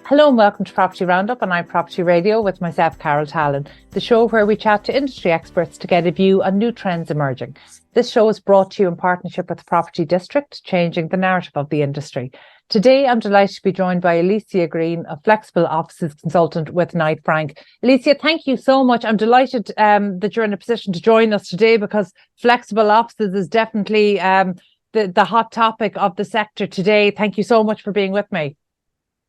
Hello and welcome to Property Roundup on iPropertyRadio with myself, Carol Tallon, the show where we chat to industry experts to get a view on new trends emerging. This show is brought to you in partnership with the Property District, changing the narrative of the industry. Today, I'm delighted to be joined by Alicia Greene, a flexible offices consultant with Knight Frank. Alicia, thank you so much. I'm delighted that you're in a position to join us today because flexible offices is definitely the hot topic of the sector today. Thank you so much for being with me.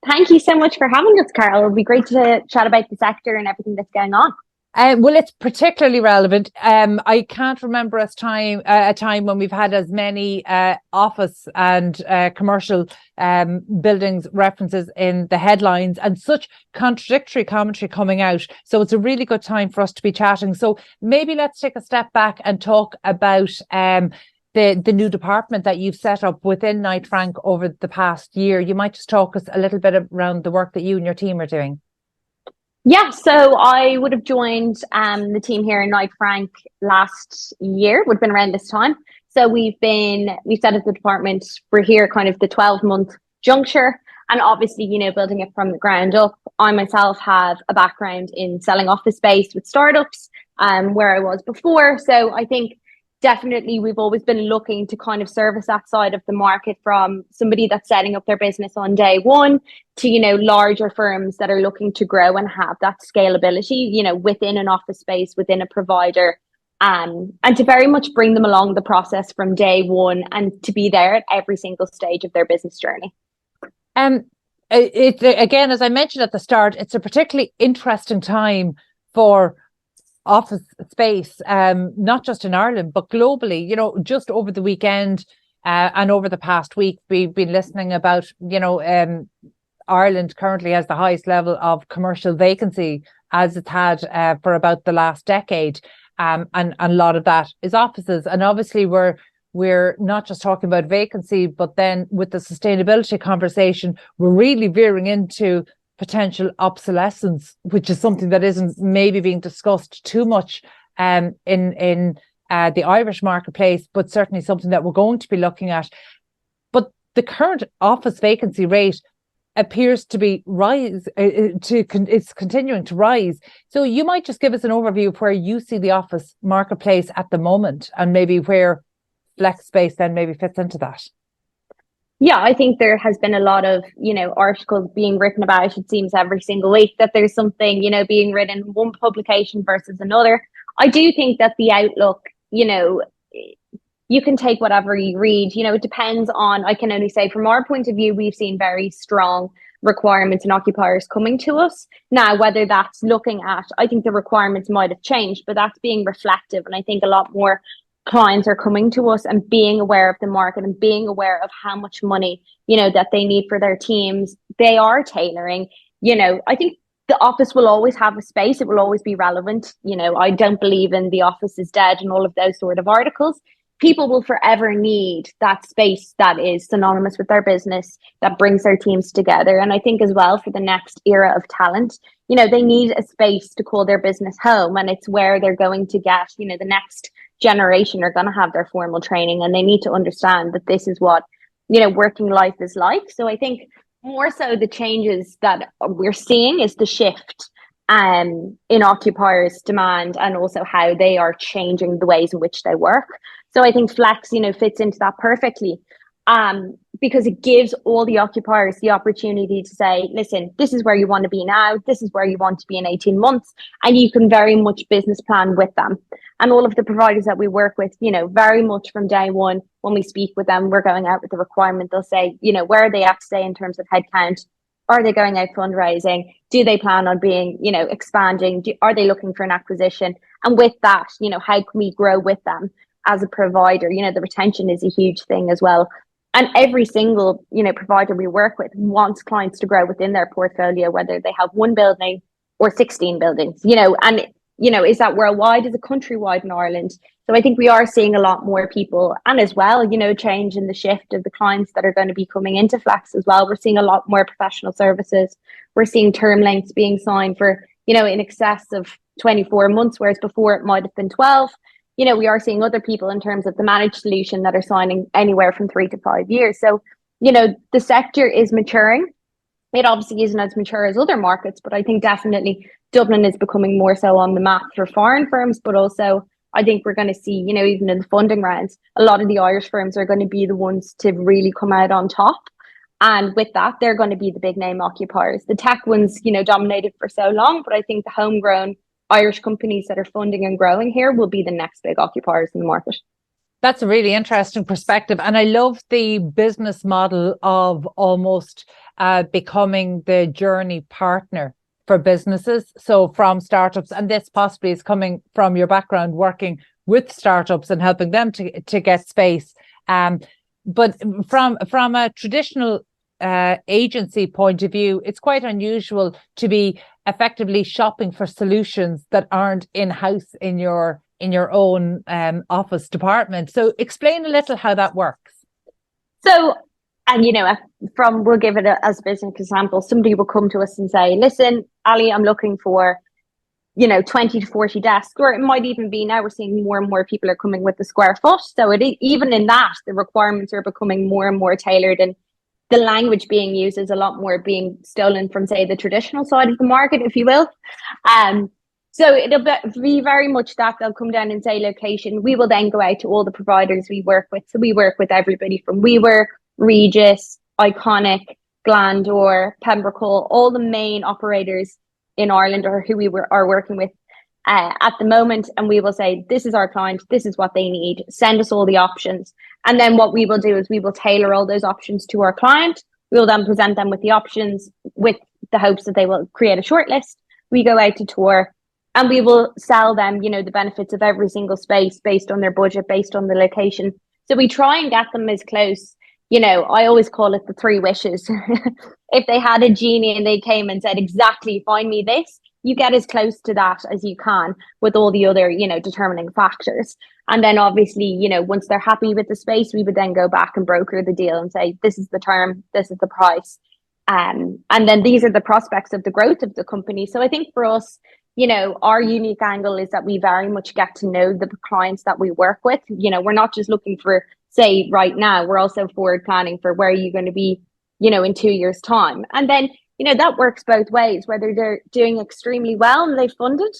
Thank you so much for having us, Carol. It'll be great to chat about the sector and everything that's going on. Well, it's particularly relevant. I can't remember a time when we've had as many office and commercial buildings references in the headlines and such contradictory commentary coming out. So it's a really good time for us to be chatting. So maybe let's take a step back and talk about the new department that you've set up within Knight Frank over the past year. You might just talk us a little bit around the work that you and your team are doing. Yeah, so I would have joined the team here in Knight Frank last year, would have been around this time. So we've set up the department. We're here kind of the 12-month juncture and obviously, building it from the ground up. I myself have a background in selling office space with startups where I was before. So I think definitely we've always been looking to kind of service that side of the market from somebody that's setting up their business on day one to, larger firms that are looking to grow and have that scalability, within an office space, within a provider, and to very much bring them along the process from day one and to be there at every single stage of their business journey. Again, as I mentioned at the start, it's a particularly interesting time for office space, not just in Ireland, but globally. Just over the weekend and over the past week, we've been listening about, Ireland currently has the highest level of commercial vacancy as it's had for about the last decade. And a lot of that is offices. And obviously we're not just talking about vacancy, but then with the sustainability conversation, we're really veering into potential obsolescence, which is something that isn't maybe being discussed too much in the Irish marketplace, but certainly something that we're going to be looking at. But the current office vacancy rate appears to be it's continuing to rise. So you might just give us an overview of where you see the office marketplace at the moment and maybe where flex space then maybe fits into that. Yeah, I think there has been a lot of, articles being written about, it seems every single week that there's something, being written in one publication versus another. I do think that the outlook, you can take whatever you read, it depends on, I can only say from our point of view, we've seen very strong requirements and occupiers coming to us. Now, whether that's looking at, I think the requirements might have changed, but that's being reflective. And I think a lot more clients are coming to us and being aware of the market and being aware of how much money, that they need for their teams. They are tailoring, I think the office will always have a space. It will always be relevant. I don't believe in the office is dead and all of those sort of articles. People will forever need that space that is synonymous with their business, that brings their teams together. And I think as well for the next era of talent, they need a space to call their business home. And it's where they're going to get, the next generation are going to have their formal training, and they need to understand that this is what working life is like. So I think more so the changes that we're seeing is the shift in occupiers' demand and also how they are changing the ways in which they work. So I think flex fits into that perfectly, because it gives all the occupiers the opportunity to say, listen, this is where you want to be now, this is where you want to be in 18 months, and you can very much business plan with them. And all of the providers that we work with, very much from day one, when we speak with them, we're going out with the requirement. They'll say, where are they at today in terms of headcount? Are they going out fundraising? Do they plan on being, expanding? Are they looking for an acquisition? And with that, how can we grow with them as a provider? The retention is a huge thing as well. And every single, provider we work with wants clients to grow within their portfolio, whether they have one building or 16 buildings, and is that worldwide? Is it countrywide in Ireland? So I think we are seeing a lot more people, and as well, change in the shift of the clients that are going to be coming into flex as well. We're seeing a lot more professional services. We're seeing term lengths being signed for, in excess of 24 months, whereas before it might have been 12. We are seeing other people in terms of the managed solution that are signing anywhere from 3 to 5 years. So, the sector is maturing. It obviously isn't as mature as other markets, but I think definitely Dublin is becoming more so on the map for foreign firms, but also I think we're going to see, even in the funding rounds, a lot of the Irish firms are going to be the ones to really come out on top. And with that, they're going to be the big name occupiers. The tech ones, dominated for so long, but I think the homegrown Irish companies that are funding and growing here will be the next big occupiers in the market. That's a really interesting perspective. And I love the business model of almost becoming the journey partner for businesses. So from startups, and this possibly is coming from your background working with startups and helping them to get space. But from a traditional agency point of view, it's quite unusual to be effectively shopping for solutions that aren't in-house in your own office department. So explain a little how that works. So, and we'll give it as a business example. Somebody will come to us and say, listen, Ali, I'm looking for 20 to 40 desks, or it might even be now we're seeing more and more people are coming with the square foot. So even in that, the requirements are becoming more and more tailored, and the language being used is a lot more being stolen from, say, the traditional side of the market, if you will. So it'll be very much that they'll come down and say location. We will then go out to all the providers we work with. So we work with everybody from WeWork, Regis, Iconic, Glandor, Pembroke Hall, all the main operators in Ireland or who we are working with at the moment. And we will say, this is our client, this is what they need, send us all the options. And then what we will do is we will tailor all those options to our client. We will then present them with the options with the hopes that they will create a shortlist. We go out to tour and we will sell them, the benefits of every single space based on their budget, based on the location. So we try and get them as close. I always call it the 3 wishes. If they had a genie and they came and said, exactly, find me this, you get as close to that as you can with all the other, determining factors. And then obviously, once they're happy with the space, we would then go back and broker the deal and say, this is the term, this is the price. And then these are the prospects of the growth of the company. So I think for us, our unique angle is that we very much get to know the clients that we work with. We're not just looking for, say, right now, we're also forward planning for where are you going to be, in 2 years' time. And then, that works both ways, whether they're doing extremely well and they've funded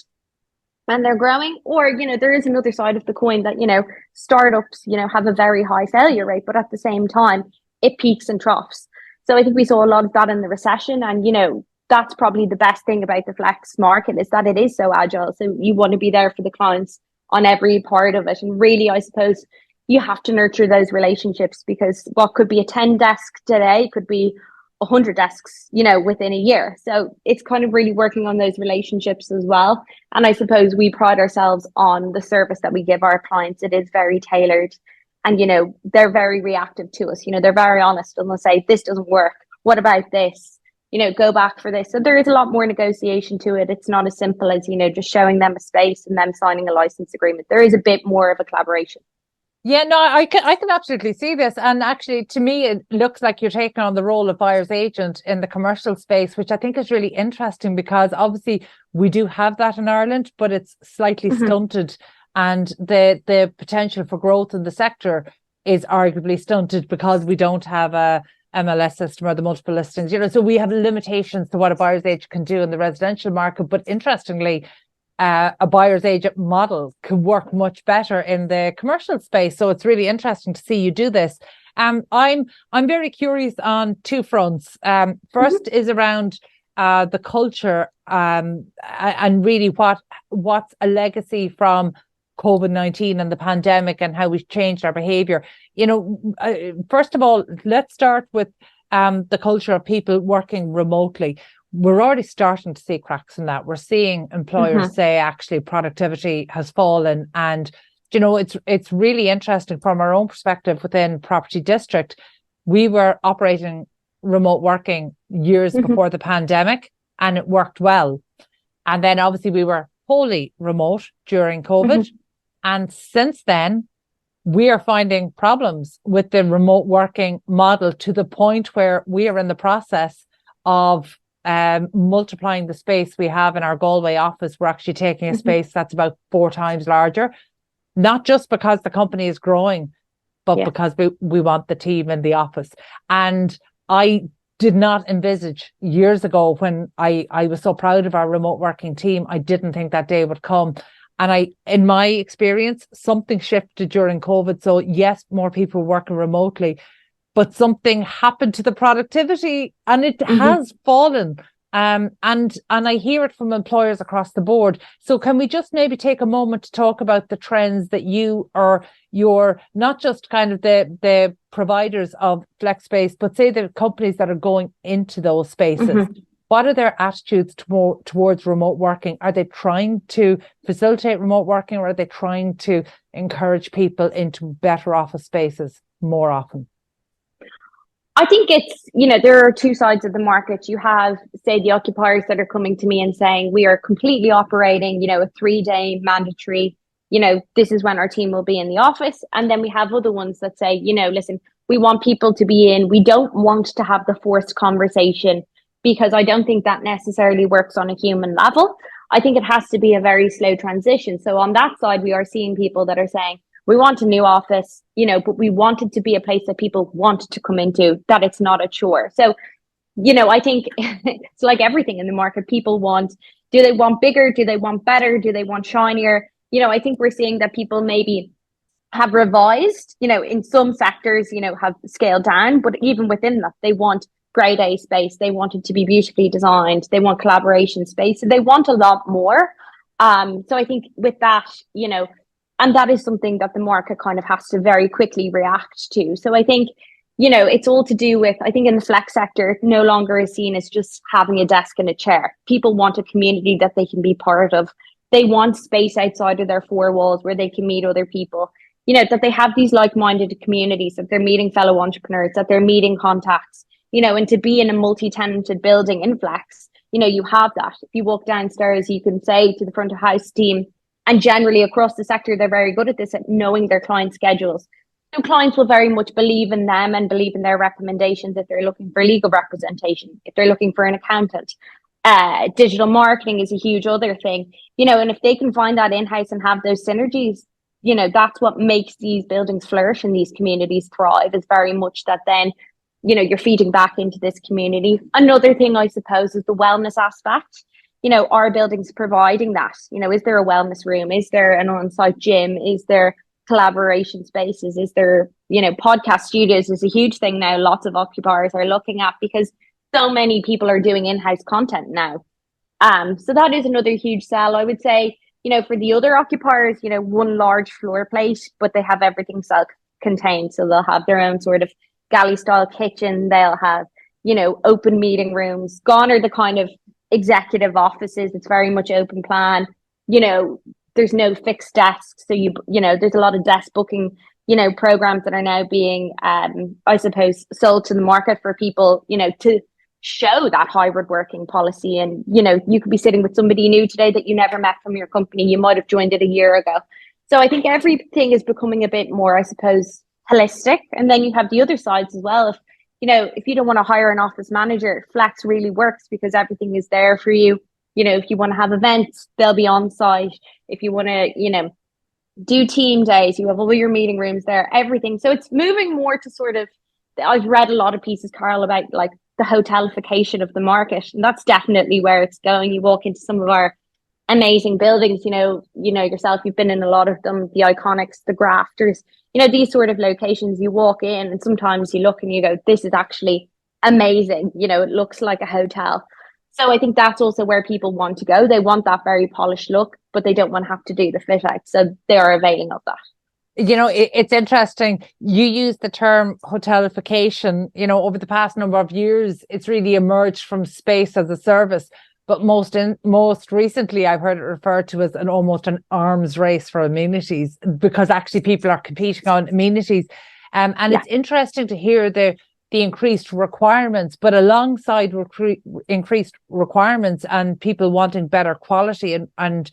and they're growing, or, there is another side of the coin that, startups, have a very high failure rate, but at the same time, it peaks and troughs. So I think we saw a lot of that in the recession, and, that's probably the best thing about the flex market is that it is so agile. So you want to be there for the clients on every part of it. And really, I suppose you have to nurture those relationships, because what could be a 10 desk today could be 100 desks, within a year. So it's kind of really working on those relationships as well. And I suppose we pride ourselves on the service that we give our clients. It is very tailored, and, they're very reactive to us. They're very honest, and they'll say, this doesn't work. What about this? Go back for this. So there is a lot more negotiation to it. It's not as simple as, just showing them a space and them signing a license agreement. There is a bit more of a collaboration. Yeah, no, I can absolutely see this. And actually, to me, it looks like you're taking on the role of buyer's agent in the commercial space, which I think is really interesting, because obviously we do have that in Ireland, but it's slightly stunted. And the potential for growth in the sector is arguably stunted because we don't have a MLS system or the multiple listings, so we have limitations to what a buyer's agent can do in the residential market. But interestingly, a buyer's agent model can work much better in the commercial space. So it's really interesting to see you do this. I'm very curious on 2 fronts. First is around the culture and really what's a legacy from COVID-19 and the pandemic and how we've changed our behavior. First of all, let's start with the culture of people working remotely. We're already starting to see cracks in that. We're seeing employers say actually productivity has fallen, and it's really interesting from our own perspective within Property District. We were operating remote working years before the pandemic, and it worked well. And then obviously we were wholly remote during COVID. And since then, we are finding problems with the remote working model to the point where we are in the process of multiplying the space we have in our Galway office. We're actually taking a space that's about 4 times larger, not just because the company is growing, but because we want the team in the office. And I did not envisage years ago when I was so proud of our remote working team. I didn't think that day would come. And in my experience, something shifted during COVID. So yes, more people working remotely, but something happened to the productivity and it has fallen. And I hear it from employers across the board. So can we just maybe take a moment to talk about the trends that you or your, not just kind of the providers of flex space, but say the companies that are going into those spaces. What are their attitudes towards remote working? Are they trying to facilitate remote working, or are they trying to encourage people into better office spaces more often? I think it's, there are two sides of the market. You have, say, the occupiers that are coming to me and saying, we are completely operating, a 3-day mandatory, this is when our team will be in the office. And then we have other ones that say, listen, we want people to be in. We don't want to have the forced conversation, because I don't think that necessarily works on a human level. I think it has to be a very slow transition. So on that side, we are seeing people that are saying, we want a new office, but we want it to be a place that people want to come into, that it's not a chore. So, I think it's like everything in the market. People do they want bigger? Do they want better? Do they want shinier? I think we're seeing that people maybe have revised, in some sectors, have scaled down, but even within that, they want grade A space. They want it to be beautifully designed. They want collaboration space. So they want a lot more. So I think with that, and that is something that the market kind of has to very quickly react to. So I think, it's all to do with, I think in the flex sector, it no longer is seen as just having a desk and a chair. People want a community that they can be part of. They want space outside of their four walls where they can meet other people, that they have these like-minded communities, that they're meeting fellow entrepreneurs, that they're meeting contacts, and to be in a multi-tenanted building in flex, you have that. If you walk downstairs, you can say to the front of house team, and generally across the sector, they're very good at this, at knowing their client schedules. So clients will very much believe in them and believe in their recommendations if they're looking for legal representation, if they're looking for an accountant. Digital marketing is a huge other thing, and if they can find that in-house and have those synergies, that's what makes these buildings flourish and these communities thrive, is very much that then, you're feeding back into this community. Another thing, I suppose, is the wellness aspect. Are buildings providing that? Is there a wellness room? Is there an on-site gym? Is there collaboration spaces? Is there, podcast studios is a huge thing now. Lots of occupiers are looking at, because so many people are doing in-house content now. So that is another huge sell. I would say, for the other occupiers, one large floor plate, but they have everything self-contained. So they'll have their own sort of galley style kitchen. They'll have, open meeting rooms. Gone are the kind of executive offices. It's very much open plan. There's no fixed desks. So there's a lot of desk booking, programs that are now being, I suppose, sold to the market for people, to show that hybrid working policy. And, you could be sitting with somebody new today that you never met from your company. You might have joined it a year ago. So I think everything is becoming a bit more, I suppose, holistic. And then you have the other sides as well. If you don't want to hire an office manager, flex really works because everything is there for you. If you want to have events, they'll be on site. If you want to, do team days, you have all your meeting rooms there, everything. So it's moving more to sort of, I've read a lot of pieces, Carol, about like the hotelification of the market. And that's definitely where it's going. You walk into some of our amazing buildings, yourself, you've been in a lot of them, the Iconics, the Grafters, these sort of locations. You walk in and sometimes you look and you go, this is actually amazing. It looks like a hotel. So I think that's also where people want to go. They want that very polished look, but they don't want to have to do the fit out. So they are availing of that. It's interesting. You use the term hotelification, over the past number of years, it's really emerged from space as a service. But most recently, I've heard it referred to as almost an arms race for amenities, because actually people are competing on amenities. And It's interesting to hear the increased requirements, but alongside increased requirements and people wanting better quality and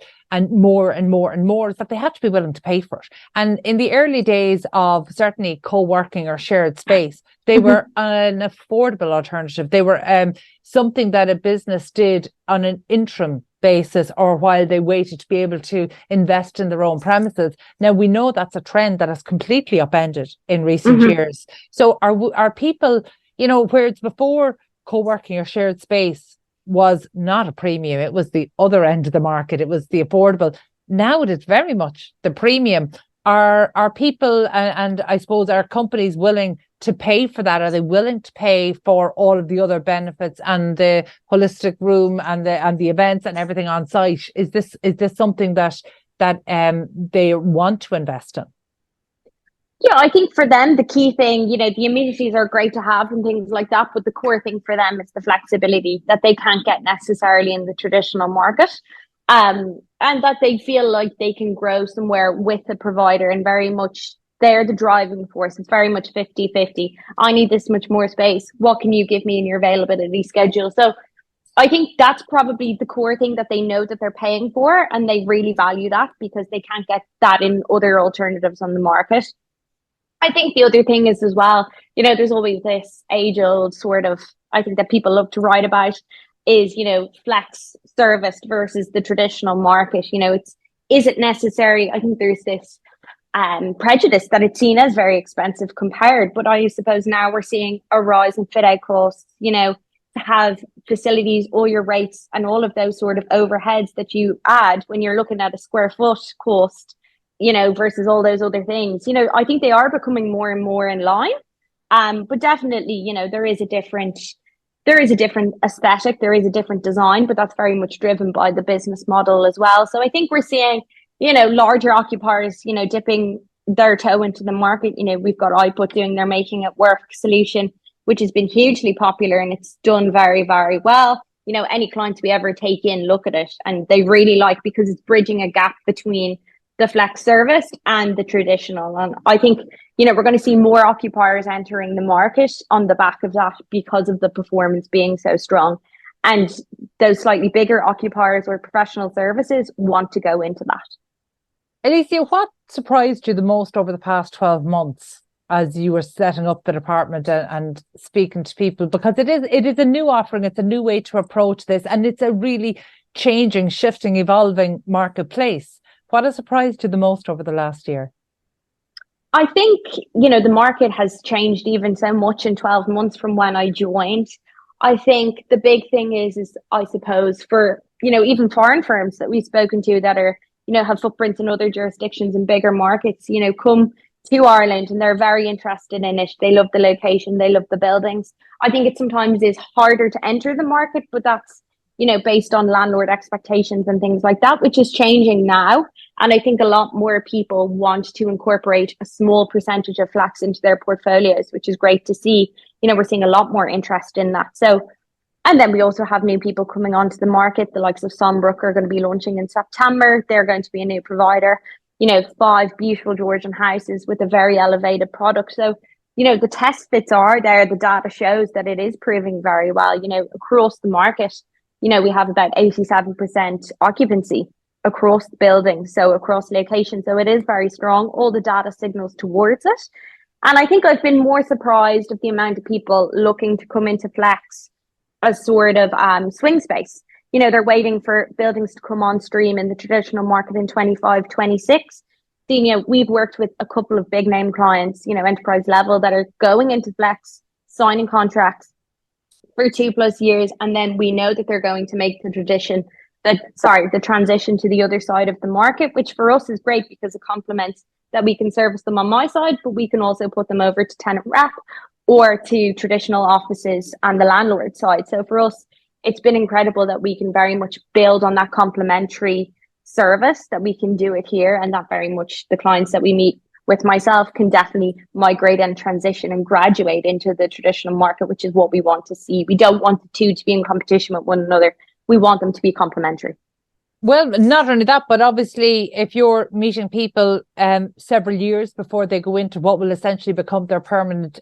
more and more and more, is that they have to be willing to pay for it. And in the early days of certainly co-working or shared space, they were an affordable alternative. They were something that a business did on an interim basis or while they waited to be able to invest in their own premises. Now we know that's a trend that has completely upended in recent years. So are people, whereas before co-working or shared space was not a premium. It was the other end of the market. It was the affordable. Now it is very much the premium. Are people and I suppose are companies willing to pay for that? Are they willing to pay for all of the other benefits and the holistic room and the events and everything on site? Is this something that they want to invest in? Yeah, I think for them, the key thing, the amenities are great to have and things like that, but the core thing for them is the flexibility that they can't get necessarily in the traditional market. And that they feel like they can grow somewhere with the provider, and very much they're the driving force. It's very much 50-50. I need this much more space. What can you give me in your availability schedule? So I think that's probably the core thing that they know that they're paying for, and they really value that because they can't get that in other alternatives on the market. I think the other thing is as well, there's always this age-old sort of, I think that people love to write about is, flex serviced versus the traditional market. Is it necessary? I think there's this prejudice that it's seen as very expensive compared, but I suppose now we're seeing a rise in fit out costs, to have facilities, all your rates and all of those sort of overheads that you add when you're looking at a square foot cost, versus all those other things. I think they are becoming more and more in line. But definitely, there is a different aesthetic, there is a different design, but that's very much driven by the business model as well. So I think we're seeing, larger occupiers, dipping their toe into the market. We've got iPut doing their Making It Work solution, which has been hugely popular and it's done very, very well. Any clients we ever take in look at it and they really like, because it's bridging a gap between the flex service and the traditional. And I think, we're going to see more occupiers entering the market on the back of that because of the performance being so strong. And those slightly bigger occupiers or professional services want to go into that. Alicia, what surprised you the most over the past 12 months as you were setting up the department and speaking to people? Because it is a new offering, it's a new way to approach this, and it's a really changing, shifting, evolving marketplace. What has surprised you the most over the last year? I think, the market has changed even so much in 12 months from when I joined. I think the big thing is I suppose for, even foreign firms that we've spoken to that are, have footprints in other jurisdictions and bigger markets, come to Ireland and they're very interested in it. They love the location, they love the buildings. I think it sometimes is harder to enter the market, but that's, based on landlord expectations and things like that, which is changing now. And I think a lot more people want to incorporate a small percentage of flex into their portfolios, which is great to see. We're seeing a lot more interest in that. So, and then we also have new people coming onto the market. The likes of Sunbrook are going to be launching in September. They're going to be a new provider. 5 beautiful Georgian houses with a very elevated product. So, the test fits are there. The data shows that it is proving very well. Across the market, we have about 87% occupancy across the building, so across locations. So it is very strong. All the data signals towards it. And I think I've been more surprised at the amount of people looking to come into flex as sort of swing space. They're waiting for buildings to come on stream in the traditional market in 25, 26. So, we've worked with a couple of big name clients, enterprise level, that are going into flex, signing contracts for 2+ years. And then we know that they're going to make the transition to the other side of the market, which for us is great because it complements that we can service them on my side, but we can also put them over to tenant rep or to traditional offices and the landlord side. So for us, it's been incredible that we can very much build on that complementary service, that we can do it here, and that very much the clients that we meet with myself can definitely migrate and transition and graduate into the traditional market, which is what we want to see. We don't want the two to be in competition with one another. We want them to be complementary. Well, not only that, but obviously if you're meeting people several years before they go into what will essentially become their permanent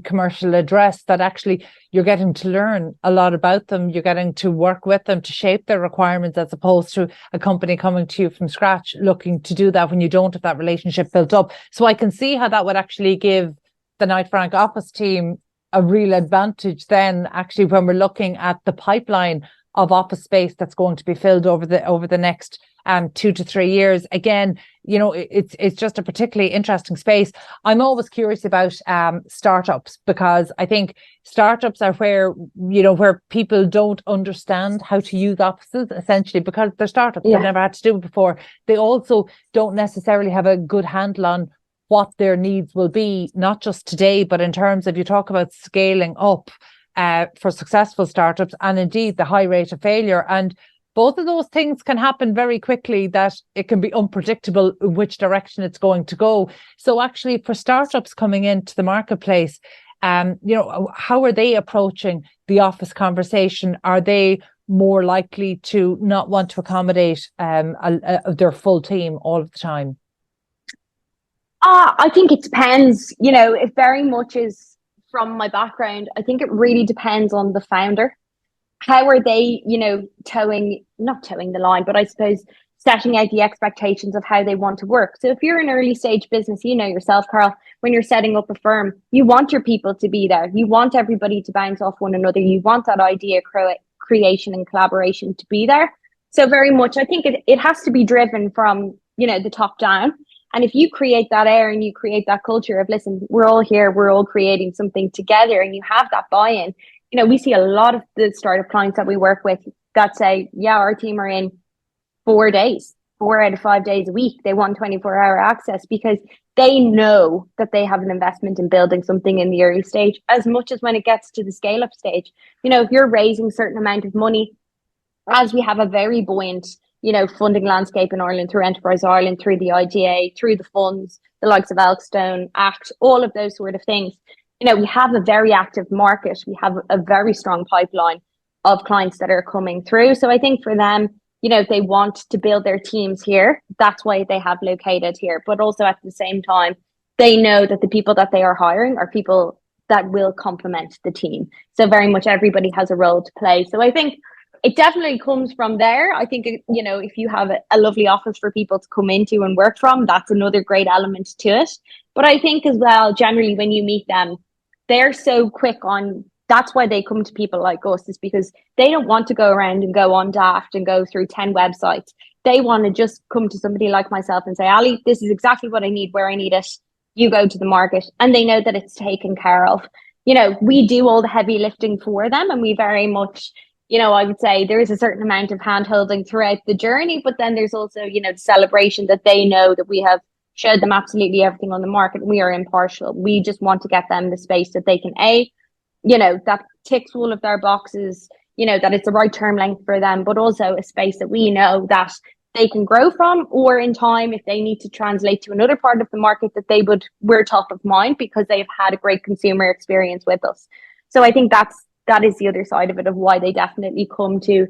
commercial address, that actually you're getting to learn a lot about them. You're getting to work with them to shape their requirements, as opposed to a company coming to you from scratch looking to do that when you don't have that relationship built up. So I can see how that would actually give the Knight Frank office team a real advantage then, actually, when we're looking at the pipeline of office space that's going to be filled over the next 2 to 3 years. Again, you know, it's just a particularly interesting space. I'm always curious about startups, because I think startups are where, you know, where people don't understand how to use offices, essentially, because they're startups. They've never had to do it before. They also don't necessarily have a good handle on what their needs will be, not just today, but in terms of, you talk about scaling up for successful startups, and indeed the high rate of failure. And both of those things can happen very quickly, that it can be unpredictable in which direction it's going to go. So actually, for startups coming into the marketplace, you know, how are they approaching the office conversation? Are they more likely to not want to accommodate their full team all of the time? I think it depends. You know, it very much is, from my background, I think it really depends on the founder. How are they, you know, not towing the line, but I suppose setting out the expectations of how they want to work. So if you're an early stage business, you know yourself, Carol, when you're setting up a firm, you want your people to be there. You want everybody to bounce off one another. You want that idea creation and collaboration to be there. So very much, I think it has to be driven from, you know, the top down. And if you create that air and you create that culture of, listen, we're all here, we're all creating something together, and you have that buy-in. You know, we see a lot of the startup clients that we work with that say, yeah, our team are in 4 days, 4 out of 5 days a week. They want 24-hour access, because they know that they have an investment in building something in the early stage, as much as when it gets to the scale-up stage. You know, if you're raising a certain amount of money, as we have a very buoyant, you know, funding landscape in Ireland through Enterprise Ireland, through the IGA, through the funds, the likes of Elkstone, ACT, all of those sort of things. You know, we have a very active market. We have a very strong pipeline of clients that are coming through. So I think for them, you know, they want to build their teams here. That's why they have located here. But also at the same time, they know that the people that they are hiring are people that will complement the team. So very much everybody has a role to play. So I think it definitely comes from there. I think, you know, if you have a lovely office for people to come into and work from, that's another great element to it. But I think as well, generally, when you meet them, they're so quick on, that's why they come to people like us, is because they don't want to go around and go on Daft and go through 10 websites. They want to just come to somebody like myself and say, Ali, this is exactly what I need, where I need it. You go to the market, and they know that it's taken care of. You know, we do all the heavy lifting for them, and we very much, you know, I would say there is a certain amount of hand holding throughout the journey, but then there's also, you know, the celebration that they know that we have showed them absolutely everything on the market. We are impartial. We just want to get them the space that they can, you know, that ticks all of their boxes, you know, that it's the right term length for them, but also a space that we know that they can grow from, or in time, if they need to translate to another part of the market, that we're top of mind because they've had a great consumer experience with us. So I think that is the other side of it, of why they definitely come to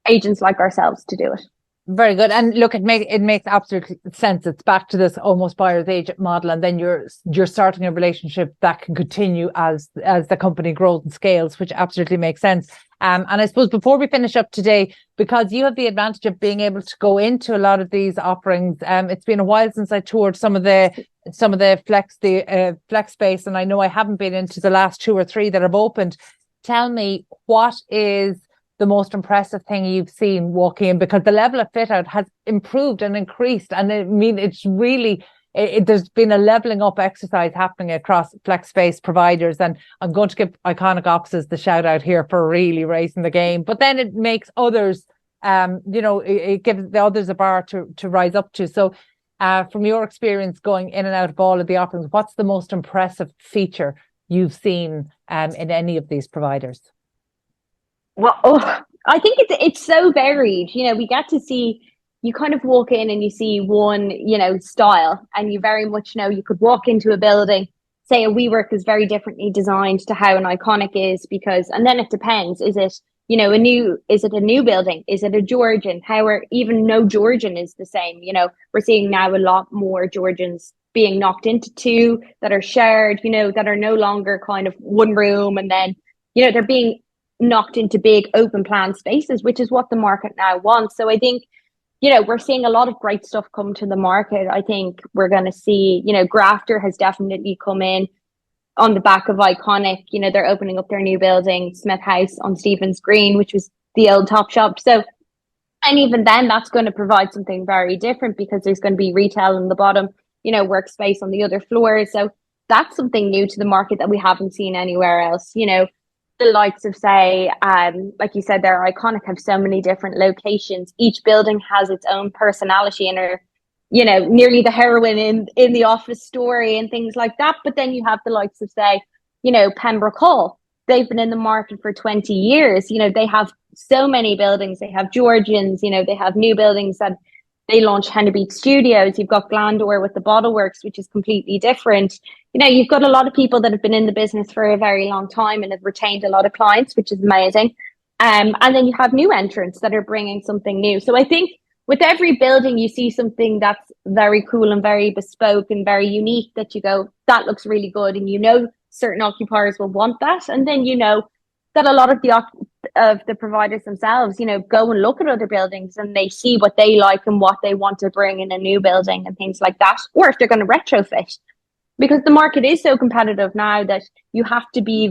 agents like ourselves to do it. Very good. And look, it makes absolute sense. It's back to this almost buyer's agent model, and then you're starting a relationship that can continue as the company grows and scales, which absolutely makes sense. And I suppose before we finish up today, because you have the advantage of being able to go into a lot of these offerings, it's been a while since I toured some of the flex space, and I know I haven't been into the last 2 or 3 that have opened. Tell me, what is the most impressive thing you've seen walking in? Because the level of fit out has improved and increased. And I mean, it's really, there's been a leveling up exercise happening across flex space providers. And I'm going to give Iconic Offices the shout out here for really raising the game. But then it makes others, you know, it gives the others a bar to rise up to. So from your experience going in and out of all of the offerings, what's the most impressive feature you've seen in any of these providers? Well, I think it's so varied. You know, we get to see, you kind of walk in and you see one, you know, style, and you very much know you could walk into a building, say a WeWork is very differently designed to how an Iconic is, because, and then it depends, is it, you know, is it a new building? Is it a Georgian? Even no Georgian is the same. You know, we're seeing now a lot more Georgians being knocked into 2 that are shared, you know, that are no longer kind of one room, and then, you know, they're being knocked into big open plan spaces, which is what the market now wants. So I think, you know, we're seeing a lot of great stuff come to the market. I think we're going to see, you know, Grafter has definitely come in on the back of Iconic. You know, they're opening up their new building, Smith House on Stephen's Green, which was the old Top Shop. So And even then, that's going to provide something very different because there's going to be retail on the bottom, workspace on the other floor. So that's something new to the market that we haven't seen anywhere else. The likes of, say, like you said, they're iconic, have so many different locations. Each building has its own personality and are, nearly the heroine in the office story and things like that. But then you have the likes of, say, Pembroke Hall. They've been in the market for 20 years. They have so many buildings. They have Georgians, they have new buildings that they launched Hennebeat Studios. You've got Glandor with the Bottle Works, which is completely different. You've got a lot of people that have been in the business for a very long time and have retained a lot of clients, which is amazing. And then you have new entrants that are bringing something new. So I think with every building, you see something that's very cool and very bespoke and very unique that you go, that looks really good. And certain occupiers will want that. And then that a lot of the providers themselves, go and look at other buildings and they see what they like and what they want to bring in a new building and things like that, or if they're going to retrofit. Because the market is so competitive now that you have to be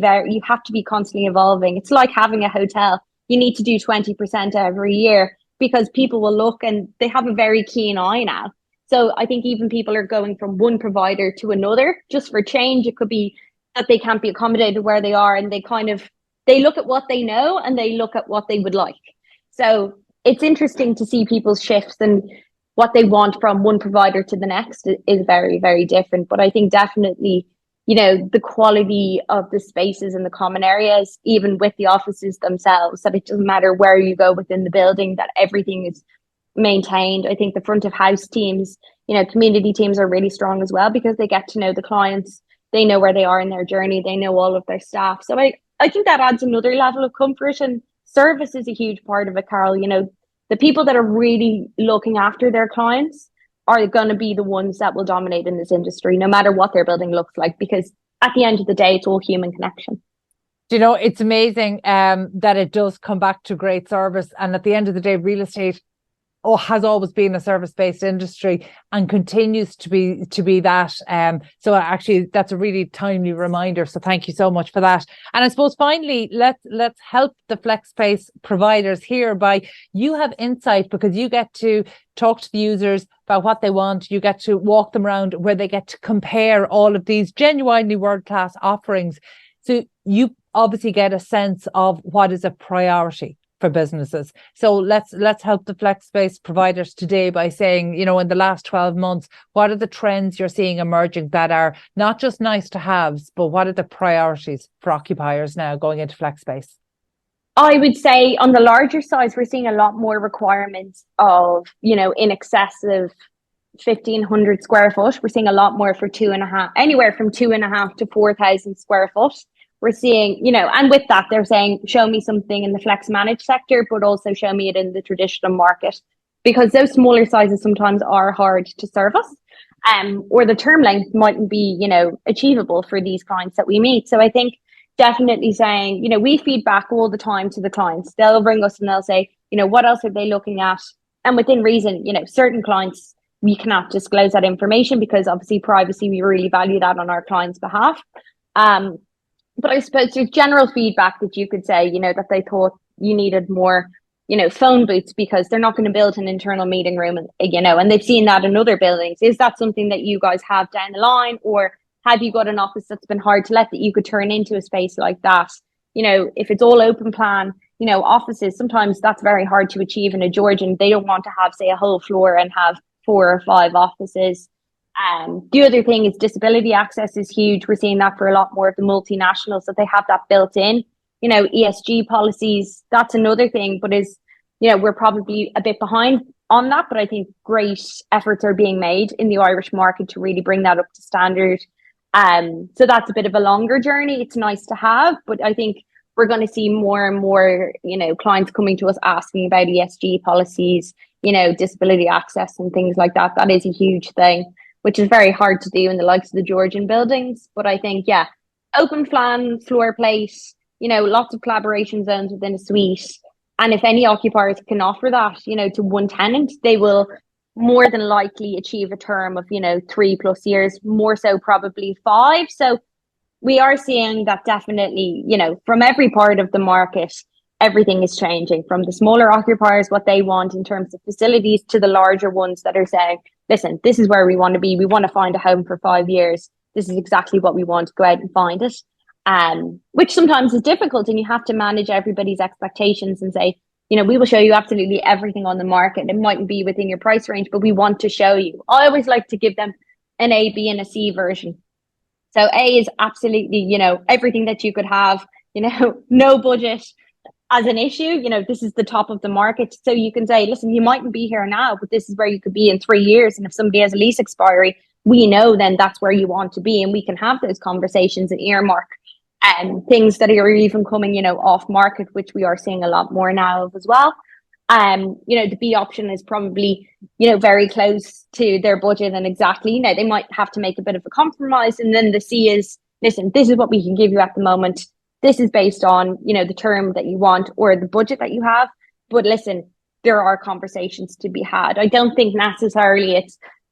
constantly evolving. It's like having a hotel. You need to do 20% every year because people will look and they have a very keen eye now. So I think even people are going from one provider to another just for change. It could be that they can't be accommodated where they are, and they look at what they know and they look at what they would like. So it's interesting to see people's shifts, and what they want from one provider to the next is very, very different. But I think definitely, the quality of the spaces in the common areas, even with the offices themselves, that it doesn't matter where you go within the building, that everything is maintained. I think the front of house teams, community teams are really strong as well because they get to know the clients. They know where they are in their journey. They know all of their staff. So I think that adds another level of comfort, and service is a huge part of it, Carol. The people that are really looking after their clients are going to be the ones that will dominate in this industry, no matter what their building looks like, because at the end of the day, it's all human connection. It's amazing that it does come back to great service. And at the end of the day, real estate has always been a service-based industry and continues to be that. So actually, that's a really timely reminder. So thank you so much for that. And I suppose finally, let's help the flex space providers here by you have insight, because you get to talk to the users about what they want. You get to walk them around where they get to compare all of these genuinely world-class offerings. So you obviously get a sense of what is a priority for businesses. So let's help the flex space providers today by saying, in the last 12 months, what are the trends you're seeing emerging that are not just nice to haves, but what are the priorities for occupiers now going into flex space? I would say on the larger size, we're seeing a lot more requirements of, in excess of 1,500 square foot. We're seeing a lot more for anywhere from 2.5 to 4,000 square foot. We're seeing, and with that, they're saying, show me something in the flex managed sector, but also show me it in the traditional market, because those smaller sizes sometimes are hard to service, or the term length mightn't be, achievable for these clients that we meet. So I think definitely saying, we feed back all the time to the clients. They'll ring us and they'll say, what else are they looking at? And within reason, certain clients, we cannot disclose that information because obviously privacy, we really value that on our clients' behalf. But I suppose there's general feedback that you could say, that they thought you needed more, phone booths because they're not going to build an internal meeting room, and they've seen that in other buildings. Is that something that you guys have down the line, or have you got an office that's been hard to let that you could turn into a space like that? If it's all open plan, offices, sometimes that's very hard to achieve in a Georgian. They don't want to have, say, a whole floor and have 4 or 5 offices. The other thing is disability access is huge. We're seeing that for a lot more of the multinationals, that they have that built in. ESG policies, that's another thing, but we're probably a bit behind on that, but I think great efforts are being made in the Irish market to really bring that up to standard. So that's a bit of a longer journey. It's nice to have, but I think we're going to see more and more, clients coming to us asking about ESG policies, disability access and things like that. That is a huge thing, which is very hard to do in the likes of the Georgian buildings. But I think, open plan, floor plate, lots of collaboration zones within a suite. And if any occupiers can offer that, to one tenant, they will more than likely achieve a term of, 3+ years, more so probably 5. So we are seeing that definitely, from every part of the market, everything is changing, from the smaller occupiers, what they want in terms of facilities, to the larger ones that are saying, listen, this is where we want to be. We want to find a home for 5 years. This is exactly what we want. Go out and find it. Which sometimes is difficult, and you have to manage everybody's expectations and say, we will show you absolutely everything on the market. It mightn't be within your price range, but we want to show you. I always like to give them an A, B, and a C version. So A is absolutely, everything that you could have, no budget as an issue. This is the top of the market. So you can say, listen, you mightn't be here now, but this is where you could be in 3 years. And if somebody has a lease expiry, we know then that's where you want to be. And we can have those conversations and earmark things that are even coming, off market, which we are seeing a lot more now of as well. The B option is probably, very close to their budget, and exactly, they might have to make a bit of a compromise. And then the C is, listen, this is what we can give you at the moment. This is based on, the term that you want or the budget that you have. But listen, there are conversations to be had. I don't think necessarily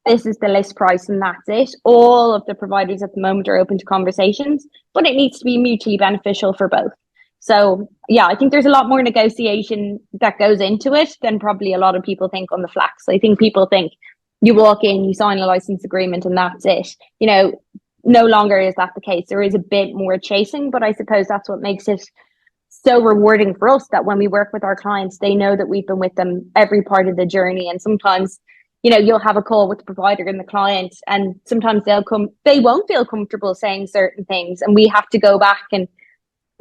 this is the list price and that's it. All of the providers at the moment are open to conversations, but it needs to be mutually beneficial for both. So yeah, I think there's a lot more negotiation that goes into it than probably a lot of people think on the flex. I think people think you walk in, you sign a license agreement and that's it. No longer is that the case. There is a bit more chasing, but I suppose that's what makes it so rewarding for us, that when we work with our clients, they know that we've been with them every part of the journey. And sometimes, you'll have a call with the provider and the client, and sometimes they won't feel comfortable saying certain things. And we have to go back and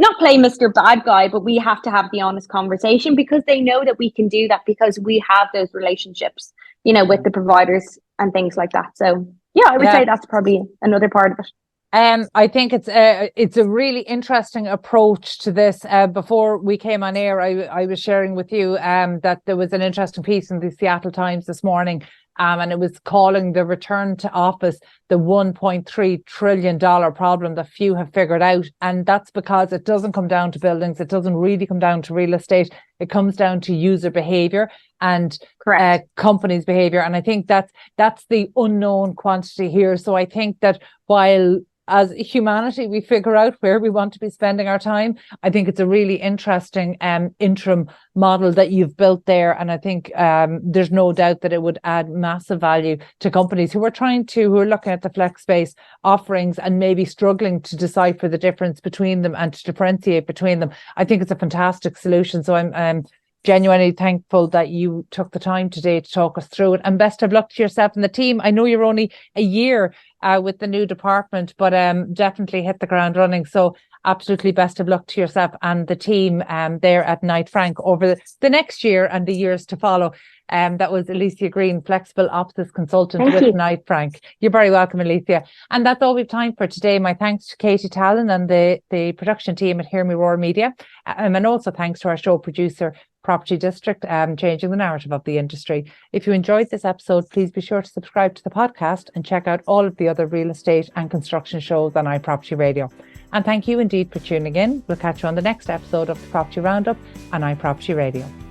not play Mr. Bad Guy, but we have to have the honest conversation, because they know that we can do that because we have those relationships, with the providers and things like that. So yeah, I would say that's probably another part of it. I think it's a really interesting approach to this. Before we came on air, I was sharing with you that there was an interesting piece in the Seattle Times this morning, and it was calling the return to office the $1.3 trillion problem that few have figured out. And that's because it doesn't come down to buildings. It doesn't really come down to real estate. It comes down to user behavior and companies' behavior. And I think that's the unknown quantity here. So I think that while as humanity we figure out where we want to be spending our time, I think it's a really interesting interim model that you've built there. And I think there's no doubt that it would add massive value to companies who are looking at the flex space offerings and maybe struggling to decipher the difference between them and to differentiate between them. I think it's a fantastic solution. So I'm genuinely thankful that you took the time today to talk us through it, and best of luck to yourself and the team. I know you're only a year with the new department, but definitely hit the ground running. So absolutely best of luck to yourself and the team there at Knight Frank over the next year and the years to follow. That was Alicia Greene, Flexible Offices Consultant with Knight Frank. You're very welcome, Alicia. And that's all we've time for today. My thanks to Katie Tallon and the production team at Hear Me Roar Media. And also thanks to our show producer, Property District, changing the narrative of the industry. If you enjoyed this episode, please be sure to subscribe to the podcast and check out all of the other real estate and construction shows on iPropertyRadio. And thank you indeed for tuning in. We'll catch you on the next episode of the Property Roundup on iPropertyRadio.